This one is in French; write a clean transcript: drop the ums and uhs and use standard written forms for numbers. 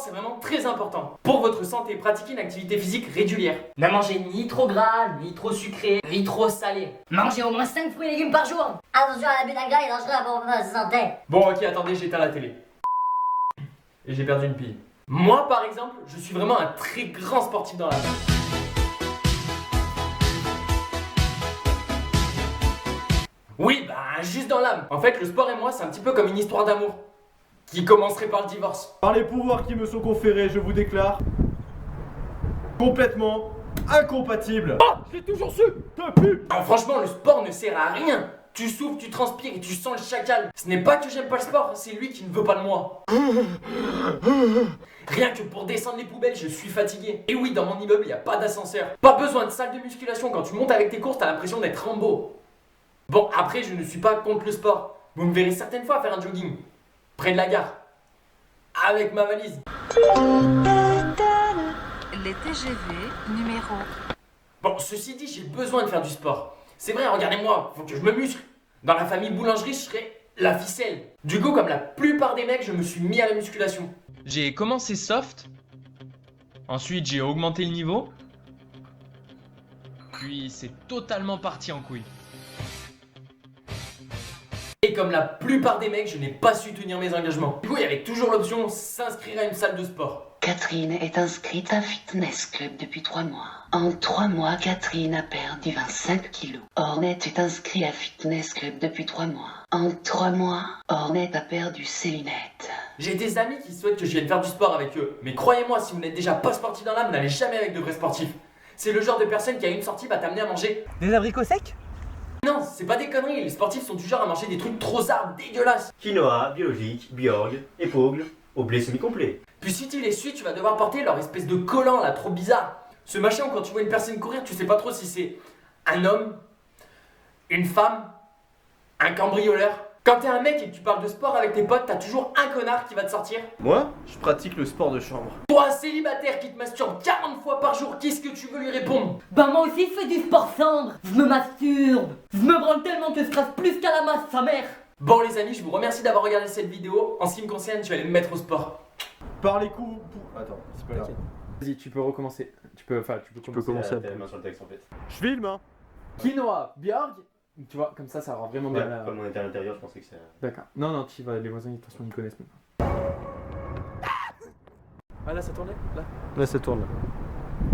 c'est vraiment très important. Pour votre santé, pratiquez une activité physique régulière. Ne mangez ni trop gras, ni trop sucré, ni trop salé. Mangez au moins 5 fruits et légumes par jour. Attention à l'abus d'un gras et dangereux pour votre santé. Bon ok, attendez, j'éteins la télé. Et j'ai perdu une pille. Moi par exemple, je suis vraiment un très grand sportif dans la vie. Oui, bah juste dans l'âme. En fait, le sport et moi, c'est un petit peu comme une histoire d'amour. Qui commencerait par le divorce. Par les pouvoirs qui me sont conférés, je vous déclare complètement incompatible. Oh, je l'ai toujours su. Non, franchement, le sport ne sert à rien. Tu souffles, tu transpires et tu sens le chacal. Ce n'est pas que j'aime pas le sport, c'est lui qui ne veut pas de moi. Rien que pour descendre les poubelles, je suis fatigué. Et oui, dans mon immeuble, il n'y a pas d'ascenseur. Pas besoin de salle de musculation. Quand tu montes avec tes courses, t'as l'impression d'être Rambo. Bon, après, je ne suis pas contre le sport. Vous me verrez certaines fois faire un jogging. Près de la gare. Avec ma valise. Les TGV numéro. Bon, ceci dit, j'ai besoin de faire du sport. C'est vrai, regardez-moi, faut que je me muscle. Dans la famille boulangerie, je serais la ficelle. Du coup, comme la plupart des mecs, je me suis mis à la musculation. J'ai commencé soft, ensuite j'ai augmenté le niveau, puis c'est totalement parti en couille. Et comme la plupart des mecs, je n'ai pas su tenir mes engagements. Du coup, il y avait toujours l'option s'inscrire à une salle de sport. Catherine est inscrite à Fitness Club depuis 3 mois. En 3 mois, Catherine a perdu 25 kilos. Ornette est inscrit à Fitness Club depuis 3 mois. En 3 mois, Ornette a perdu ses lunettes. J'ai des amis qui souhaitent que je vienne faire du sport avec eux. Mais croyez-moi, si vous n'êtes déjà pas sportif dans l'âme, n'allez jamais avec de vrais sportifs. C'est le genre de personne qui à une sortie va t'amener à manger. Des abricots secs? Non, c'est pas des conneries, les sportifs sont du genre à manger des trucs trop arbres, dégueulasses. Quinoa, biologique, Bjorg, épaugle, au blé semi-complet. Puis si tu les suis, tu vas devoir porter leur espèce de collant là, trop bizarre. Ce machin où quand tu vois une personne courir, tu sais pas trop si c'est un homme, une femme, un cambrioleur. Quand t'es un mec et que tu parles de sport avec tes potes, t'as toujours un connard qui va te sortir. Moi, je pratique le sport de chambre. Toi, célibataire qui te masturbe 40 fois par jour, qu'est-ce que tu veux lui répondre? Bah moi aussi je fais du sport sombre. Je me masturbe. Je me branle tellement que je trace plus qu'à la masse, sa mère. Bon les amis, je vous remercie d'avoir regardé cette vidéo. En ce qui me concerne, je vais aller me mettre au sport. Par les coups. Attends, c'est pas grave. Vas-y, tu peux recommencer. Tu peux commencer. T'as la main sur le texte en fait. Je filme, hein. Quinoa, Bjorg. Tu vois, comme ça rend vraiment bien Ouais, la... comme on était à l'intérieur, je pensais que ça. D'accord. Non, tu vas, les voisins, de toute façon, ils connaissent même. Ah là, ça tournait? Là, ça tourne. Là.